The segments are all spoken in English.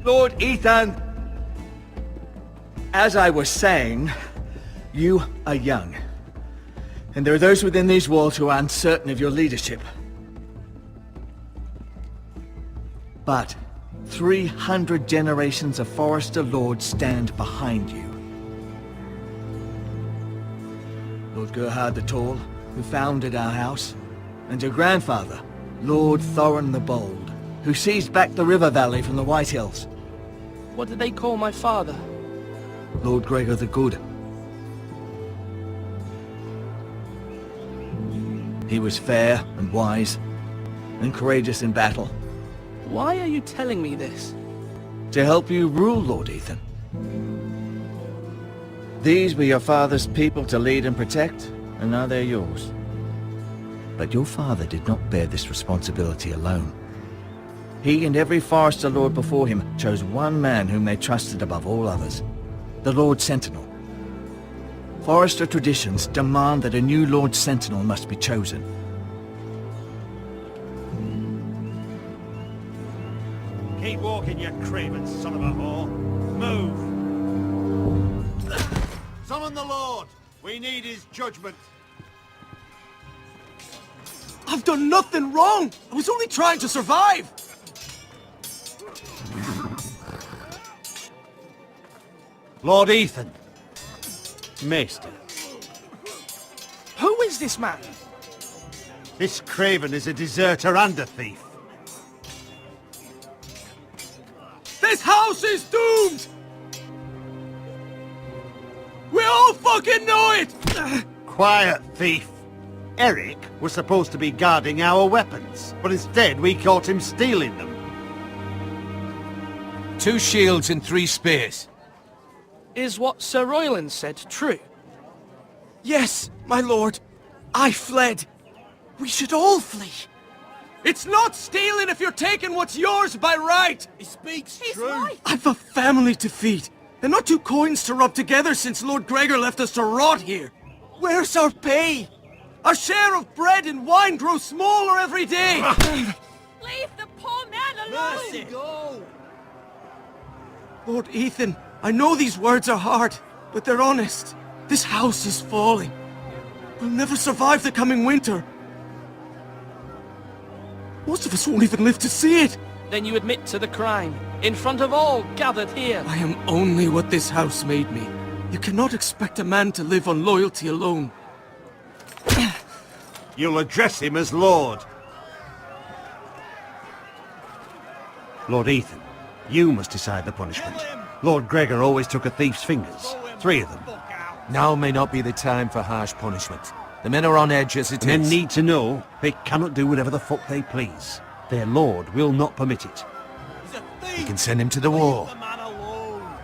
Lord Ethan! As I was saying, you are young. And there are those within these walls who are uncertain of your leadership. But 300 generations of Forrester lords stand behind you. Lord Gerhard the Tall, who founded our house, and your grandfather, Lord Thorin the Bold, who seized back the river valley from the White Hills. What did they call my father? Lord Gregor the Good. He was fair and wise, and courageous in battle. Why are you telling me this? To help you rule, Lord Ethan. These were your father's people to lead and protect, and now they're yours. But your father did not bear this responsibility alone. He and every Forrester lord before him chose one man whom they trusted above all others, the Lord Sentinel. Forrester traditions demand that a new Lord Sentinel must be chosen. Keep walking, you craven son of a whore. Move! Summon the Lord! We need his judgment. I've done nothing wrong! I was only trying to survive! Lord Ethan. Maester. Who is this man? This craven is a deserter and a thief. This house is doomed! We all fucking know it! Quiet, thief. Eric was supposed to be guarding our weapons, but instead we caught him stealing them. 2 shields and 3 spears. Is what Sir Royland said true? Yes, my lord. I fled. We should all flee. It's not stealing if you're taking what's yours by right! He speaks He's true. right. I've a family to feed, and not 2 coins to rub together since Lord Gregor left us to rot here. Where's our pay? Our share of bread and wine grows smaller every day! Leave the poor man alone! Mercy, go! Lord Ethan, I know these words are hard, but they're honest. This house is falling. We'll never survive the coming winter. Most of us won't even live to see it. Then you admit to the crime, in front of all gathered here. I am only what this house made me. You cannot expect a man to live on loyalty alone. You'll address him as Lord. Lord Ethan, you must decide the punishment. Lord Gregor always took a thief's fingers. 3 of them. Now may not be the time for harsh punishment. The men are on edge as it Men is. need to know they cannot do whatever the fuck they please. Their lord will not permit it. He's a thief! You can send him to the war. Leave the man alone!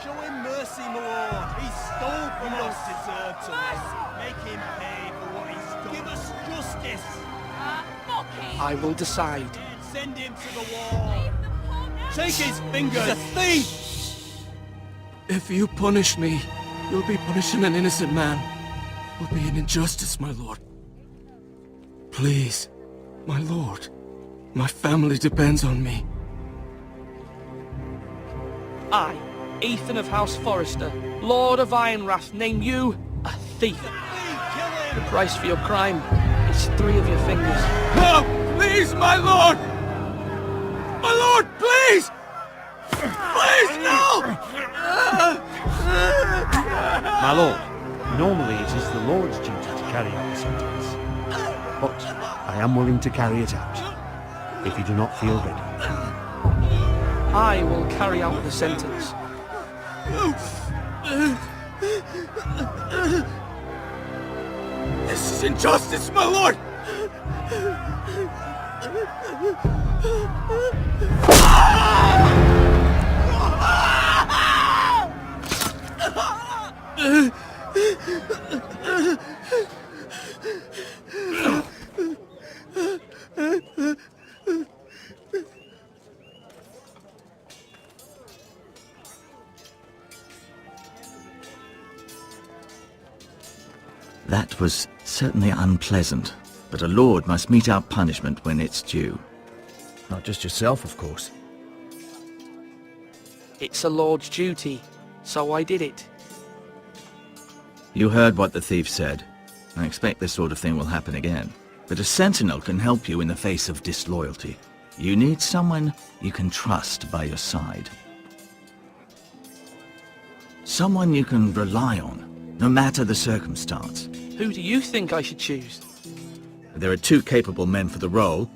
Show him mercy, my lord! He stole from us! Deserve to make him pay for what he stole! Give us justice! Fuck him! I will decide. Send him to the wall! Leave the poor man Take his fingers! He's a thief! If you punish me, you'll be punishing an innocent man. It will be an injustice, my lord. Please, my lord. My family depends on me. I, Ethan of House Forrester, Lord of Ironrath, name you a thief. The price for your crime is 3 of your fingers. No! Please, my lord! My lord, please! Please, no! My lord, normally it is the Lord's duty to carry out the sentence. But I am willing to carry it out, if you do not feel ready. I will carry out the sentence. This is injustice, my lord! That was certainly unpleasant, but a lord must mete out punishment when it's due. Not just yourself, of course. It's a lord's duty, so I did it. You heard what the thief said. I expect this sort of thing will happen again. But a sentinel can help you in the face of disloyalty. You need someone you can trust by your side. Someone you can rely on, no matter the circumstance. Who do you think I should choose? There are two capable men for the role.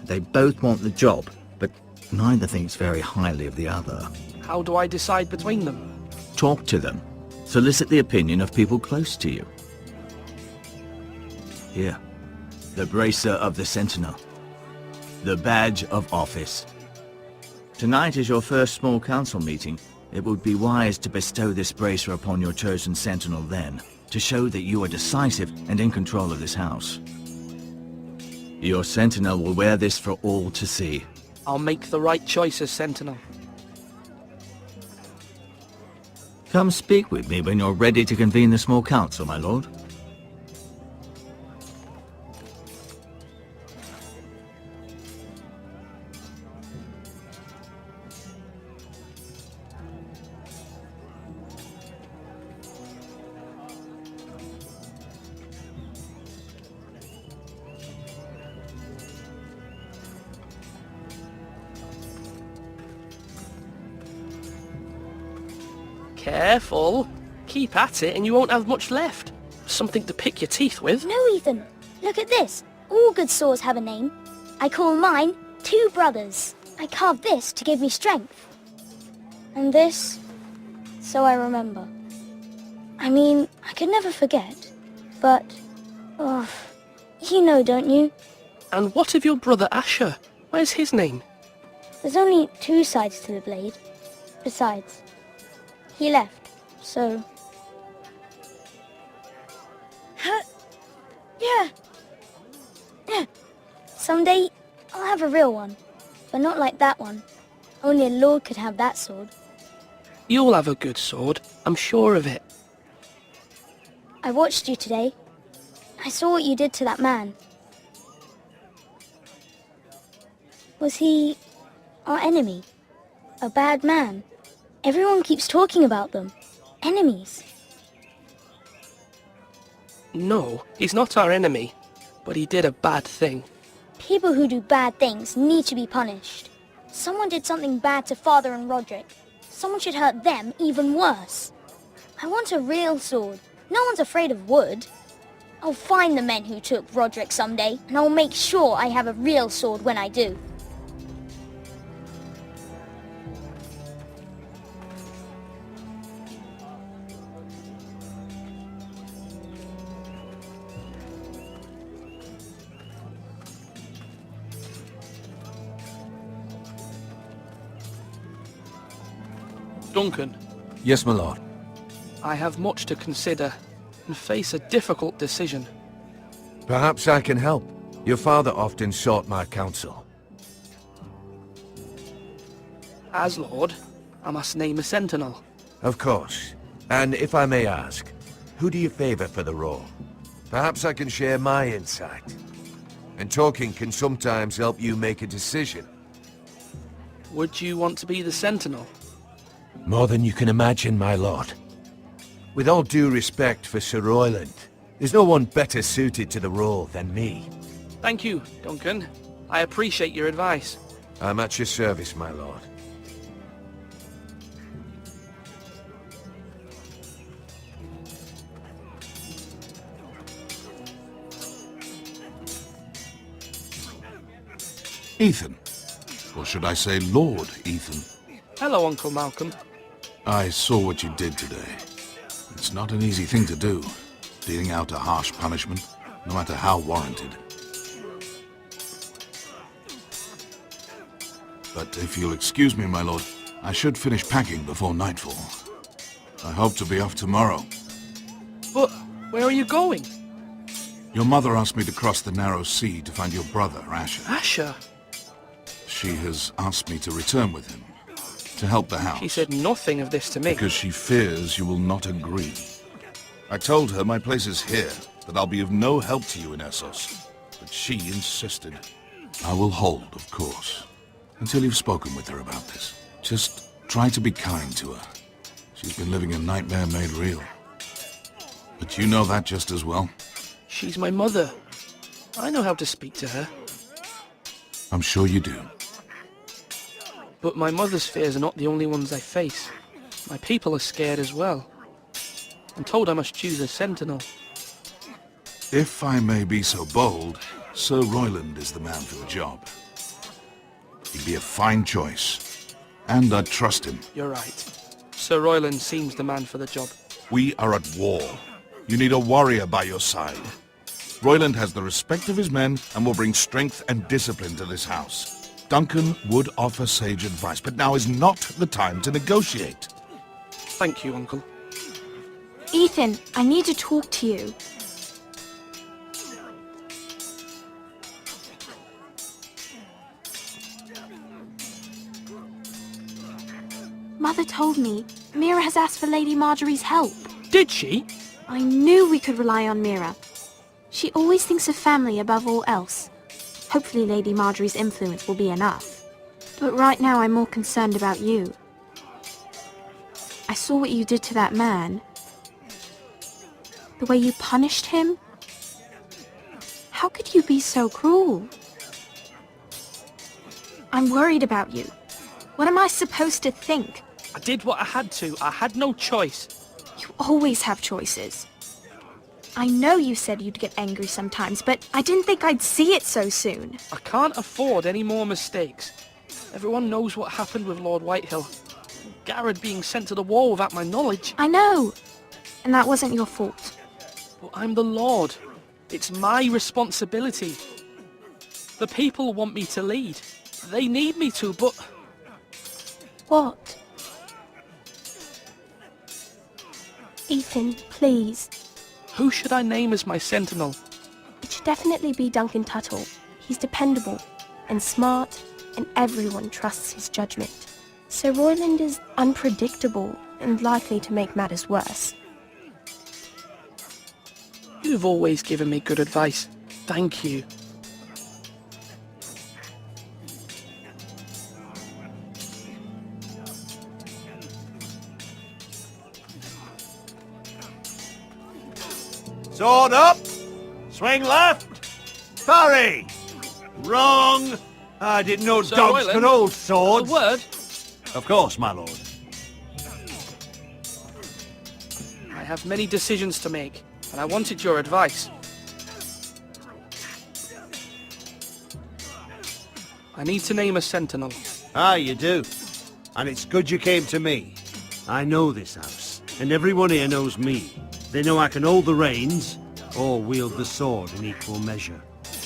They both want the job, but neither thinks very highly of the other. How do I decide between them? Talk to them. Solicit the opinion of people close to you. Here, the bracer of the Sentinel. The badge of office. Tonight is your first small council meeting. It would be wise to bestow this bracer upon your chosen Sentinel then, to show that you are decisive and in control of this house. Your Sentinel will wear this for all to see. I'll make the right choice as Sentinel. Come speak with me when you're ready to convene the small council, my lord. Careful. Keep at it and you won't have much left. Something to pick your teeth with. No, Ethan. Look at this. All good swords have a name. I call mine Two Brothers. I carved this to give me strength. And this, so I remember. I mean, I could never forget. But, you know, don't you? And what of your brother Asher? Where's his name? There's only two sides to the blade. Besides, he left, so... Yeah. Someday, I'll have a real one. But not like that one. Only a lord could have that sword. You'll have a good sword, I'm sure of it. I watched you today. I saw what you did to that man. Was he our enemy? A bad man? Everyone keeps talking about them. Enemies. No, he's not our enemy, but he did a bad thing. People who do bad things need to be punished. Someone did something bad to Father and Roderick. Someone should hurt them even worse. I want a real sword. No one's afraid of wood. I'll find the men who took Roderick someday, and I'll make sure I have a real sword when I do. Duncan, Yes, my lord. I have much to consider and face a difficult decision. Perhaps I can help. Your father often sought my counsel. As Lord, I must name a sentinel. Of course. And if I may ask, who do you favor for the role? Perhaps I can share my insight. And talking can sometimes help you make a decision. Would you want to be the sentinel? More than you can imagine, my lord. With all due respect for Sir Royland, there's no one better suited to the role than me. Thank you, Duncan. I appreciate your advice. I'm at your service, my lord. Ethan. Or should I say Lord Ethan? Hello, Uncle Malcolm. I saw what you did today. It's not an easy thing to do, dealing out a harsh punishment, no matter how warranted. But if you'll excuse me, my lord, I should finish packing before nightfall. I hope to be off tomorrow. But where are you going? Your mother asked me to cross the narrow sea to find your brother, Asher. Asher? She has asked me to return with him, to help the house. She said nothing of this to me. Because she fears you will not agree. I told her my place is here, that I'll be of no help to you in Essos. But she insisted. I will hold, of course, until you've spoken with her about this. Just Try to be kind to her. She's been living a nightmare made real. But you know that just as well. She's my mother. I know how to speak to her. I'm sure you do. But my mother's fears are not the only ones I face. My people are scared as well. I'm told I must choose a sentinel. If I may be so bold, Sir Royland is the man for the job. He'd be a fine choice. And I'd trust him. You're right. Sir Royland seems the man for the job. We are at war. You need a warrior by your side. Royland has the respect of his men and will bring strength and discipline to this house. Duncan would offer sage advice, but now is not the time to negotiate. Thank you, Uncle. Ethan, I need to talk to you. Mother told me Mira has asked for Lady Marjorie's help. Did she? I knew we could rely on Mira. She always thinks of family above all else. Hopefully Lady Marjorie's influence will be enough. But right now I'm more concerned about you. I saw what you did to that man. The way you punished him. How could you be so cruel? I'm worried about you. What am I supposed to think? I did what I had to. I had no choice. You always have choices. I know you said you'd get angry sometimes, but I didn't think I'd see it so soon. I can't afford any more mistakes. Everyone knows what happened with Lord Whitehill. Garrett being sent to the war without my knowledge. I know. And that wasn't your fault. But I'm the Lord. It's my responsibility. The people want me to lead. They need me to, but... What? Ethan, please. Who should I name as my sentinel? It should definitely be Duncan Tuttle. He's dependable and smart, and everyone trusts his judgment. Sir Royland is unpredictable and likely to make matters worse. You've always given me good advice. Thank you. Sword up! Swing left! Parry! Wrong! I didn't know Sir dogs Royland, could hold swords. A word? Of course, my lord. I have many decisions to make, and I wanted your advice. I need to name a sentinel. Ah, you do. And it's good you came to me. I know this house, and everyone here knows me. They know I can hold the reins, or wield the sword in equal measure.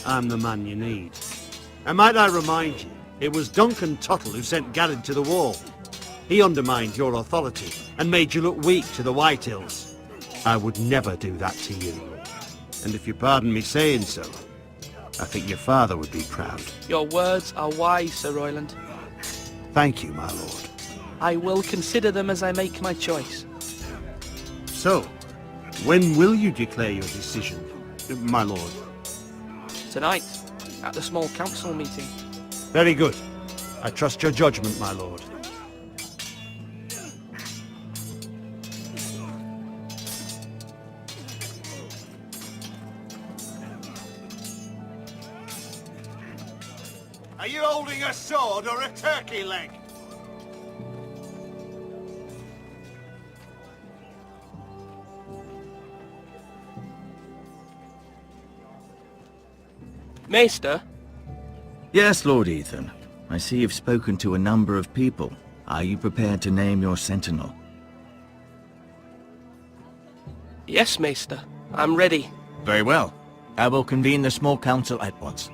I'm the man you need. And might I remind you, it was Duncan Tuttle who sent Garrett to the wall. He undermined your authority, and made you look weak to the Whitehills. I would never do that to you. And if you pardon me saying so, I think your father would be proud. Your words are wise, Sir Royland. Thank you, my lord. I will consider them as I make my choice. So, when will you declare your decision, my lord? Tonight, at the small council meeting. Very good. I trust your judgment, my lord. Are you holding a sword or a turkey leg? Maester? Yes, Lord Ethan. I see you've spoken to a number of people. Are you prepared to name your sentinel? Yes, Maester. I'm ready. Very well. I will convene the small council at once.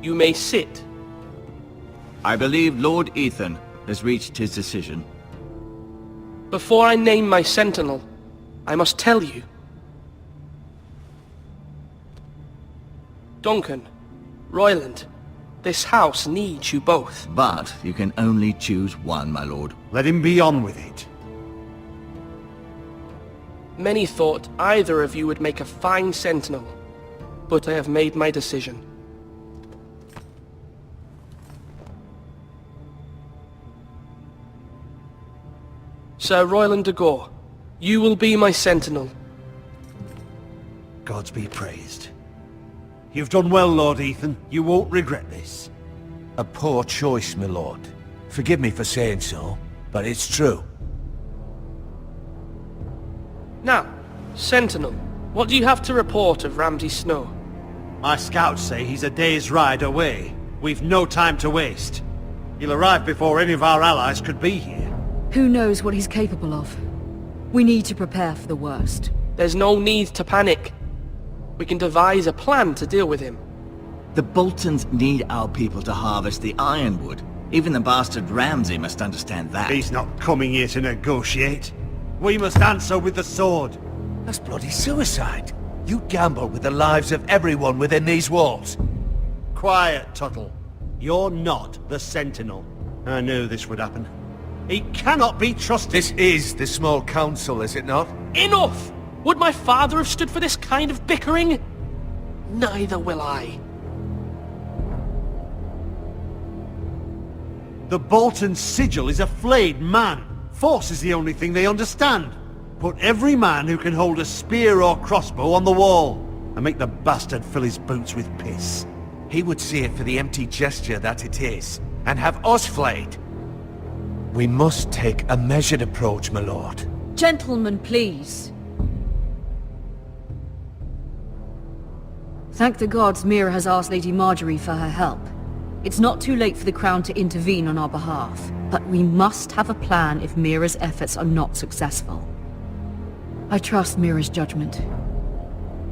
You may sit. I believe Lord Ethan has reached his decision. Before I name my sentinel, I must tell you. Duncan, Royland, this house needs you both. But you can only choose one, my lord. Let him be on with it. Many thought either of you would make a fine sentinel, but I have made my decision. Sir Royland de Gore, you will be my sentinel. Gods be praised. You've done well, Lord Ethan. You won't regret this. A poor choice, my lord. Forgive me for saying so, but it's true. Now, sentinel, what do you have to report of Ramsay Snow? My scouts say he's a day's ride away. We've no time to waste. He'll arrive before any of our allies could be here. Who knows what he's capable of? We need to prepare for the worst. There's no need to panic. We can devise a plan to deal with him. The Boltons need our people to harvest the ironwood. Even the bastard Ramsay must understand that. He's not coming here to negotiate. We must answer with the sword. That's bloody suicide. You gamble with the lives of everyone within these walls. Quiet, Tuttle. You're not the Sentinel. I knew this would happen. He cannot be trusted. This is the small council, is it not? Enough! Would my father have stood for this kind of bickering? Neither will I. The Bolton sigil is a flayed man. Force is the only thing they understand. Put every man who can hold a spear or crossbow on the wall, and make the bastard fill his boots with piss. He would see it for the empty gesture that it is, and have us flayed. We must take a measured approach, my lord. Gentlemen, please. Thank the gods Mira has asked Lady Marjorie for her help. It's not too late for the Crown to intervene on our behalf, but we must have a plan if Mira's efforts are not successful. I trust Mira's judgment.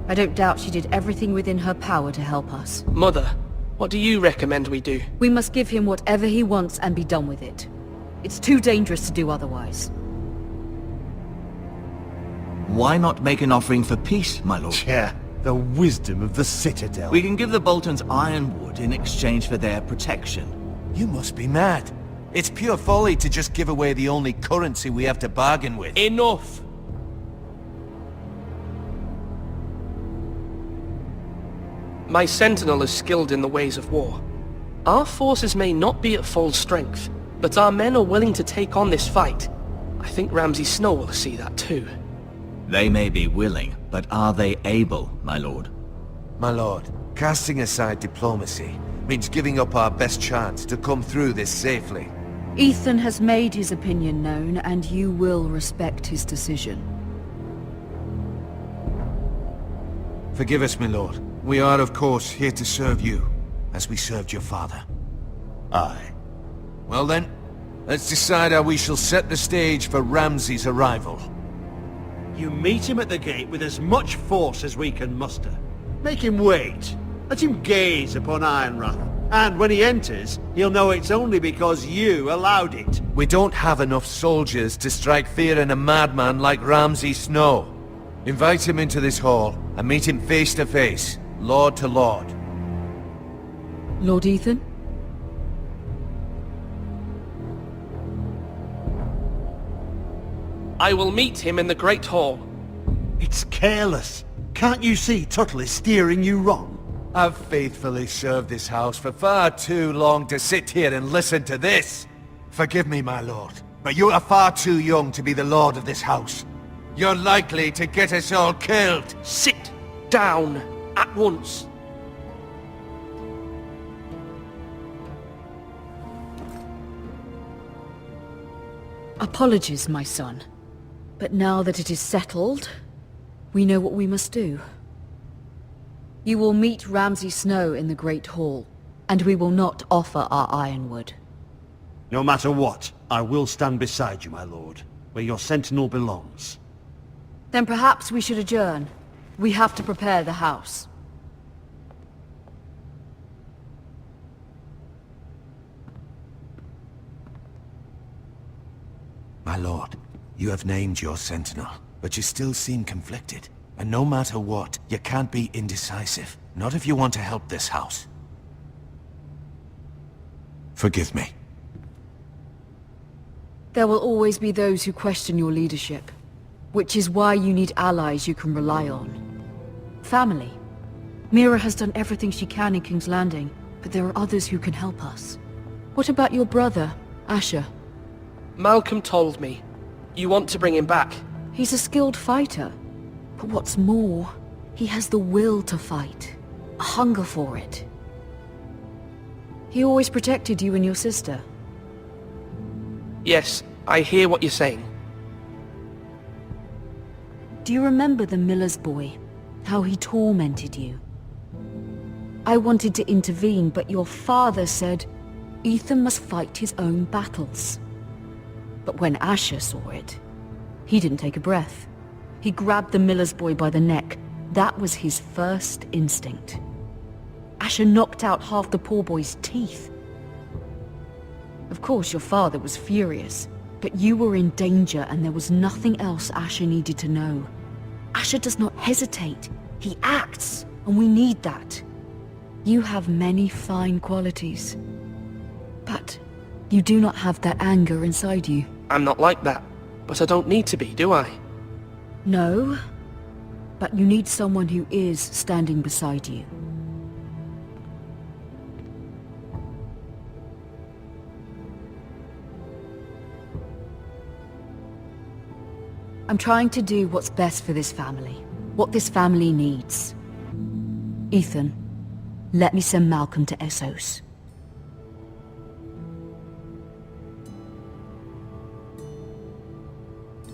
I don't doubt she did everything within her power to help us. Mother, what do you recommend we do? We must give him whatever he wants and be done with it. It's too dangerous to do otherwise. Why not make an offering for peace, my lord? Yeah, the wisdom of the Citadel. We can give the Boltons ironwood in exchange for their protection. You must be mad. It's pure folly to just give away the only currency we have to bargain with. Enough! My sentinel is skilled in the ways of war. Our forces may not be at full strength, but our men are willing to take on this fight. I think Ramsay Snow will see that too. They may be willing, but are they able, my lord? My lord, casting aside diplomacy means giving up our best chance to come through this safely. Ethan has made his opinion known, and you will respect his decision. Forgive us, my lord. We are, of course, here to serve you, as we served your father. Aye. Well then, let's decide how we shall set the stage for Ramsay's arrival. You meet him at the gate with as much force as we can muster. Make him wait. Let him gaze upon Ironrath. And when he enters, he'll know it's only because you allowed it. We don't have enough soldiers to strike fear in a madman like Ramsay Snow. Invite him into this hall, and meet him face to face, lord to lord. Lord Ethan? I will meet him in the Great Hall. It's careless. Can't you see Tuttle is steering you wrong? I've faithfully served this house for far too long to sit here and listen to this. Forgive me, my lord, but you are far too young to be the lord of this house. You're likely to get us all killed. Sit down at once. Apologies, my son. But now that it is settled, we know what we must do. You will meet Ramsay Snow in the Great Hall, and we will not offer our ironwood. No matter what, I will stand beside you, my lord, where your sentinel belongs. Then perhaps we should adjourn. We have to prepare the house. My lord, you have named your sentinel, but you still seem conflicted. And no matter what, you can't be indecisive. Not if you want to help this house. Forgive me. There will always be those who question your leadership, which is why you need allies you can rely on. Family. Mira has done everything she can in King's Landing, but there are others who can help us. What about your brother, Asher? Malcolm told me. You want to bring him back? He's a skilled fighter. But what's more, he has the will to fight. A hunger for it. He always protected you and your sister. Yes, I hear what you're saying. Do you remember the miller's boy? How he tormented you? I wanted to intervene, but your father said Ethan must fight his own battles. But when Asher saw it, he didn't take a breath. He grabbed the miller's boy by the neck. That was his first instinct. Asher knocked out half the poor boy's teeth. Of course, your father was furious, but you were in danger and there was nothing else Asher needed to know. Asher does not hesitate. He acts, and we need that. You have many fine qualities, but you do not have that anger inside you. I'm not like that, but I don't need to be, do I? No, but you need someone who is standing beside you. I'm trying to do what's best for this family, what this family needs. Ethan, let me send Malcolm to Essos.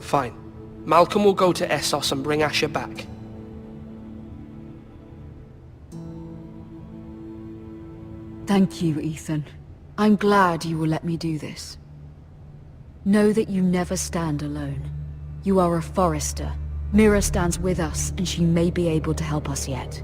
Fine. Malcolm will go to Essos and bring Asher back. Thank you, Ethan. I'm glad you will let me do this. Know that you never stand alone. You are a Forrester. Mira stands with us, and she may be able to help us yet.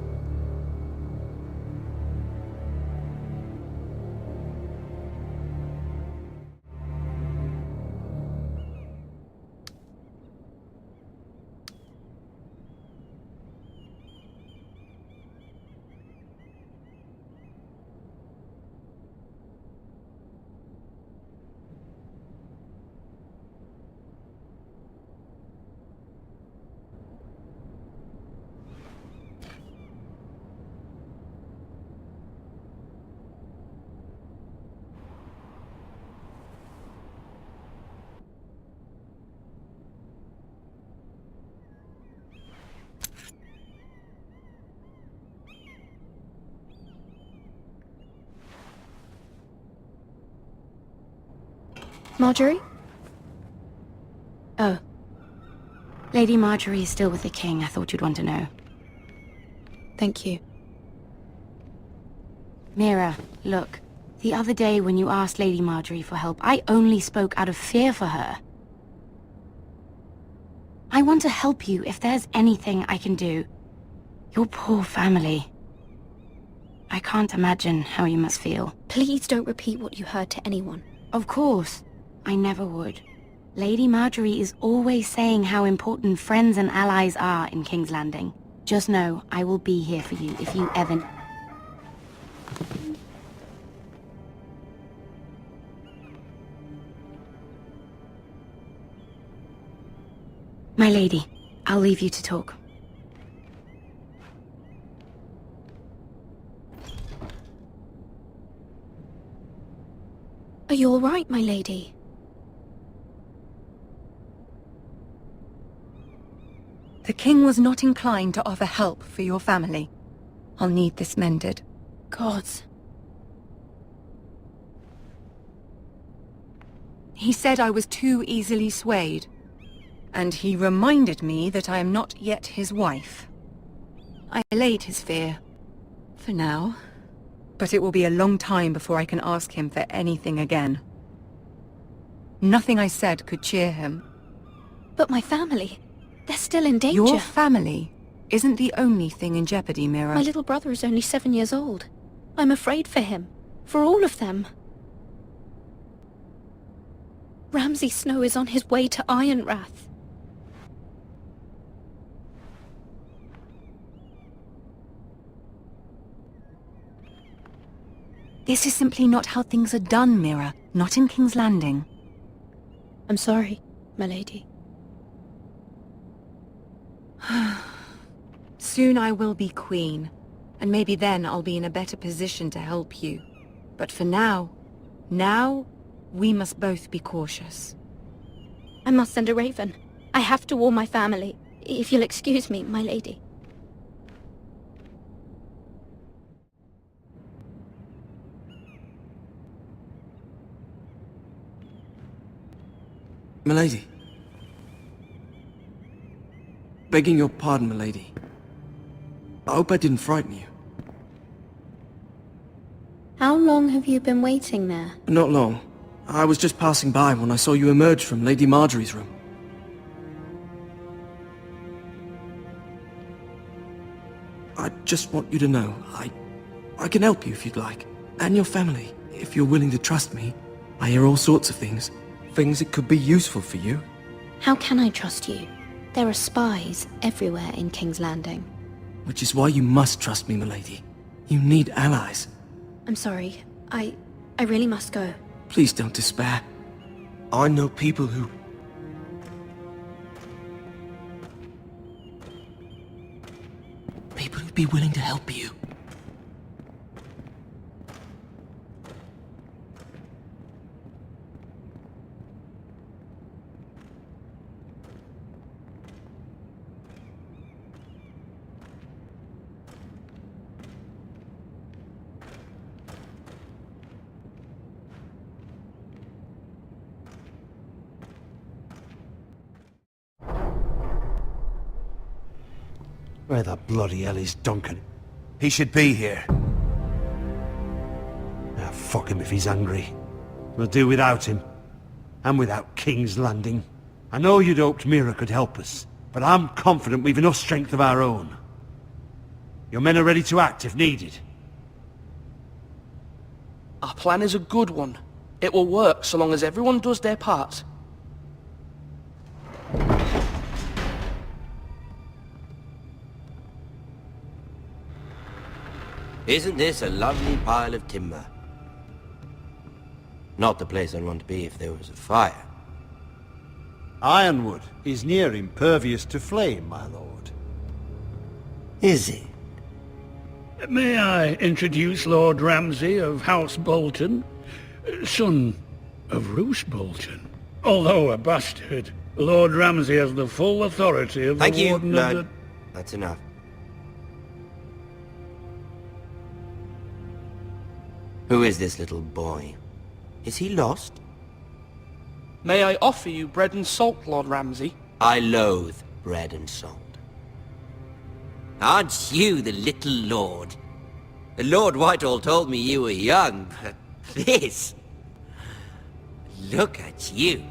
Marjorie? Oh. Lady Marjorie is still with the king. I thought you'd want to know. Thank you. Mira, look. The other day when you asked Lady Marjorie for help, I only spoke out of fear for her. I want to help you if there's anything I can do. Your poor family. I can't imagine how you must feel. Please don't repeat what you heard to anyone. Of course. I never would. Lady Marjorie is always saying how important friends and allies are in King's Landing. Just know, I will be here for you if you ever... My lady, I'll leave you to talk. Are you all right, my lady? The king was not inclined to offer help for your family. I'll need this mended. Gods. He said I was too easily swayed. And he reminded me that I am not yet his wife. I allayed his fear. For now. But it will be a long time before I can ask him for anything again. Nothing I said could cheer him. But my family... they're still in danger. Your family isn't the only thing in jeopardy, Mira. My little brother is only 7 years old. I'm afraid for him. For all of them. Ramsay Snow is on his way to Ironrath. This is simply not how things are done, Mira. Not in King's Landing. I'm sorry, my lady. Soon I will be queen, and maybe then I'll be in a better position to help you. But for now, we must both be cautious. I must send a raven. I have to warn my family. If you'll excuse me, my lady. Milady. Begging your pardon, milady. I hope I didn't frighten you. How long have you been waiting there? Not long. I was just passing by when I saw you emerge from Lady Marjorie's room. I just want you to know, I can help you if you'd like. And your family, if you're willing to trust me. I hear all sorts of things. Things that could be useful for you. How can I trust you? There are spies everywhere in King's Landing. Which is why you must trust me, milady. You need allies. I'm sorry. I really must go. Please don't despair. I know people who... People who'd be willing to help you. Where the bloody hell is Duncan? He should be here. Ah, fuck him if he's angry. We'll do without him. And without King's Landing. I know you'd hoped Mira could help us, but I'm confident we've enough strength of our own. Your men are ready to act if needed. Our plan is a good one. It will work so long as everyone does their part. Isn't this a lovely pile of timber? Not the place I'd want to be if there was a fire. Ironwood is near impervious to flame, my lord. Is it? May I introduce Lord Ramsay of House Bolton, son of Roose Bolton. Although a bastard, Lord Ramsay has the full authority of Thank the you, Warden Lord. of the... That's enough. Who is this little boy? Is he lost? May I offer you bread and salt, Lord Ramsay? I loathe bread and salt. Aren't you the little lord? Lord Whitehall told me you were young, but this... Look at you.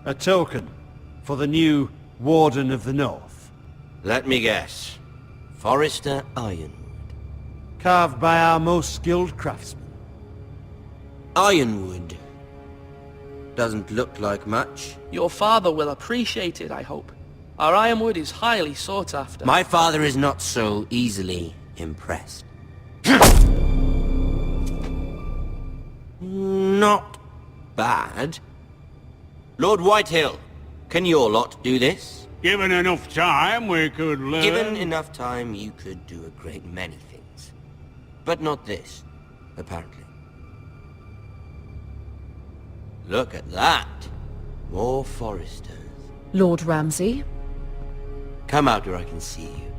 A token for the new Warden of the North. Let me guess. Forrester Ironwood. Carved by our most skilled craftsmen. Ironwood. Doesn't look like much. Your father will appreciate it, I hope. Our ironwood is highly sought after. My father is not so easily impressed. Not bad. Lord Whitehill, can your lot do this? Given enough time, we could learn... Given enough time, you could do a great many things. But not this, apparently. Look at that. More Forresters. Lord Ramsay? Come out where I can see you.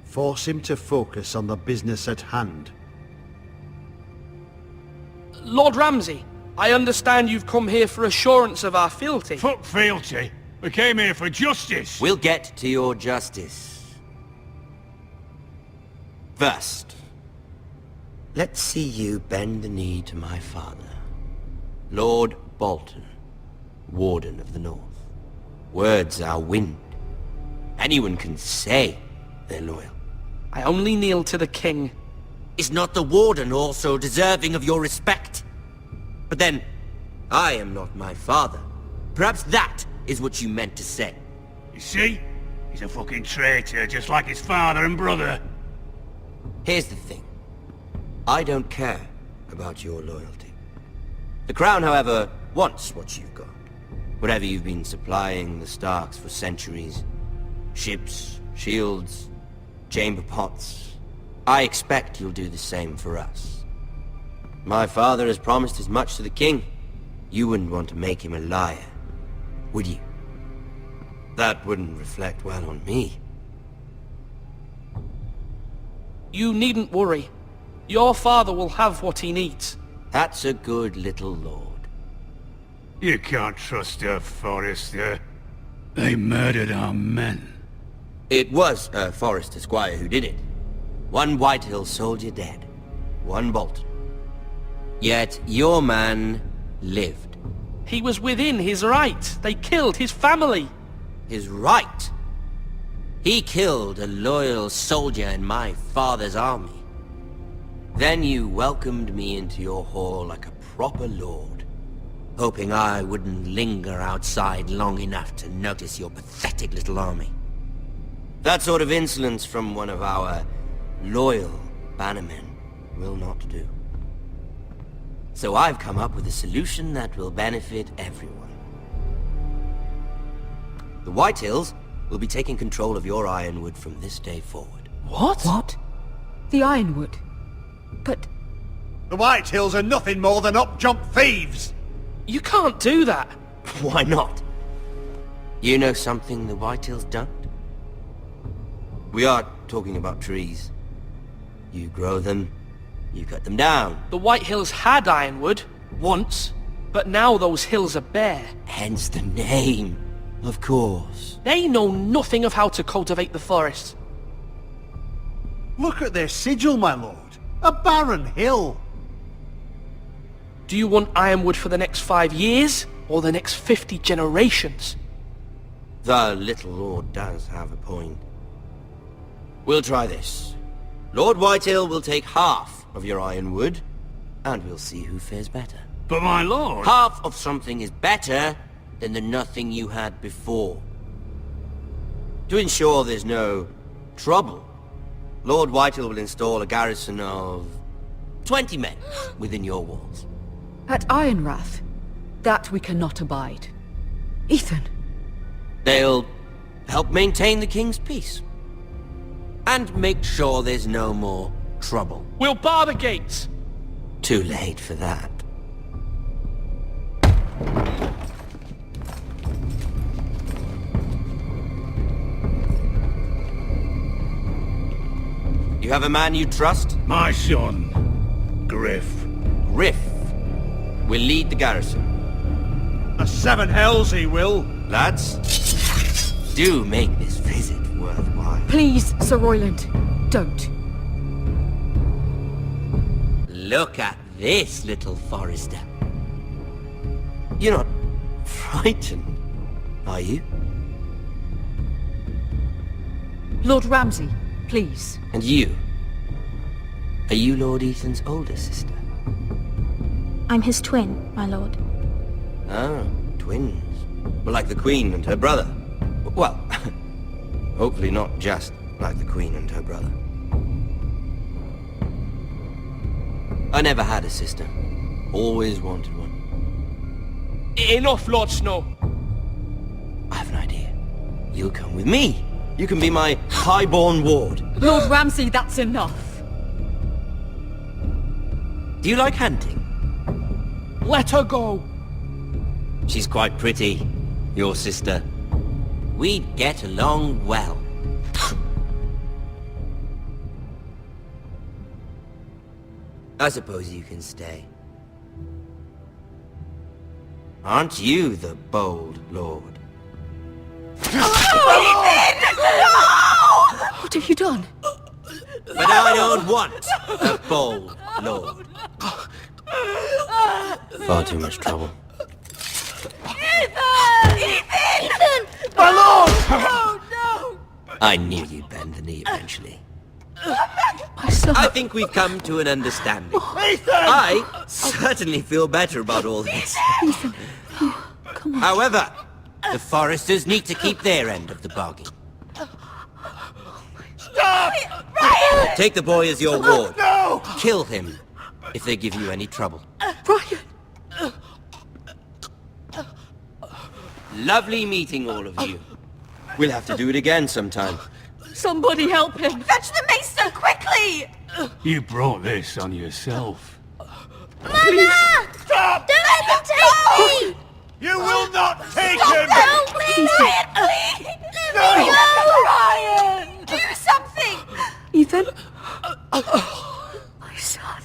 Force him to focus on the business at hand. Lord Ramsay, I understand you've come here for assurance of our fealty. Fuck fealty. We came here for justice. We'll get to your justice. First, let's see you bend the knee to my father, Lord Bolton, Warden of the North. Words are wind. Anyone can say they're loyal. I only kneel to the king. Is not the warden also deserving of your respect? But then, I am not my father. Perhaps that is what you meant to say. You see? He's a fucking traitor, just like his father and brother. Here's the thing. I don't care about your loyalty. The crown, however, wants what you've got. Whatever you've been supplying the Starks for centuries. Ships, shields, chamber pots. I expect you'll do the same for us. My father has promised as much to the king. You wouldn't want to make him a liar, would you? That wouldn't reflect well on me. You needn't worry. Your father will have what he needs. That's a good little lord. You can't trust her, Forrester. They murdered our men. It was a Forrester squire who did it. One Whitehill soldier dead. One Bolton. Yet your man lived. He was within his right. They killed his family. His right? He killed a loyal soldier in my father's army. Then you welcomed me into your hall like a proper lord, hoping I wouldn't linger outside long enough to notice your pathetic little army. That sort of insolence from one of our loyal bannermen will not do. So I've come up with a solution that will benefit everyone. The Whitehills will be taking control of your Ironwood from this day forward. What? What? The Ironwood? But... The Whitehills are nothing more than up-jump thieves! You can't do that. Why not? You know something the Whitehills don't? We are talking about trees. You grow them, you cut them down. The White Hills had Ironwood, once, but now those hills are bare. Hence the name, of course. They know nothing of how to cultivate the forest. Look at their sigil, my lord. A barren hill. Do you want Ironwood for the next 5 years, or the next 50 generations? The little lord does have a point. We'll try this. Lord Whitehill will take half of your Ironwood, and we'll see who fares better. But my lord... Half of something is better than the nothing you had before. To ensure there's no trouble, Lord Whitehill will install a garrison of 20 men within your walls. At Ironrath? That we cannot abide. Ethan! They'll help maintain the king's peace. And make sure there's no more trouble. We'll bar the gates! Too late for that. You have a man you trust? My son, Griff. Griff will lead the garrison. A 7 hells he will. Lads, do make this visit worthwhile. Please, Sir Royland, don't. Look at this, little Forrester. You're not frightened, are you? Lord Ramsay, please. And you? Are you Lord Ethan's older sister? I'm his twin, my lord. Oh, twins. Well, like the Queen and her brother. Well, hopefully not just like the Queen and her brother. I never had a sister. Always wanted one. Enough, Lord Snow. I have an idea. You'll come with me. You can be my highborn ward. Lord Ramsay, that's enough. Do you like hunting? Let her go. She's quite pretty, your sister. We'd get along well. I suppose you can stay. Aren't you the bold lord? What have you done? But I don't want a bold lord. Far too much trouble. Ethan! My lord! Oh, no! I knew you'd bend the knee eventually. My son. I think we've come to an understanding. I certainly feel better about all this. Ethan. Oh, come on. However, the Forresters need to keep their end of the bargain. Stop! Ryan! Take the boy as your ward. No! Kill him if they give you any trouble. Ryan! Lovely meeting all of you. We'll have to do it again sometime. Somebody help him! Fetch the maester, quickly! You brought this on yourself. Mother! Stop! Don't let them take me! You will not take Stop him! them, please! Ryan, please! Let me go! Ryan! Do something! Ethan? My son.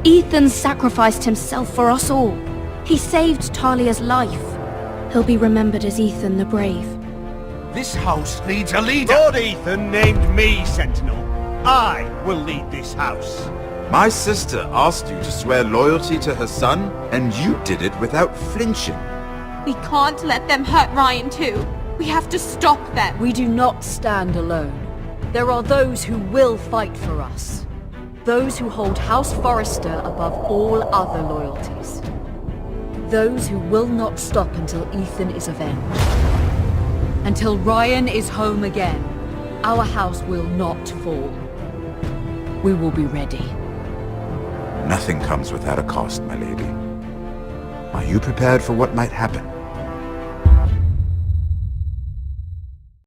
Ethan sacrificed himself for us all. He saved Talia's life. He'll be remembered as Ethan the Brave. This house needs a leader! Lord Ethan named me Sentinel. I will lead this house. My sister asked you to swear loyalty to her son, and you did it without flinching. We can't let them hurt Ryan too. We have to stop them. We do not stand alone. There are those who will fight for us. Those who hold House Forrester above all other loyalties. Those who will not stop until Ethan is avenged. Until Ryan is home again, our house will not fall. We will be ready. Nothing comes without a cost, my lady. Are you prepared for what might happen?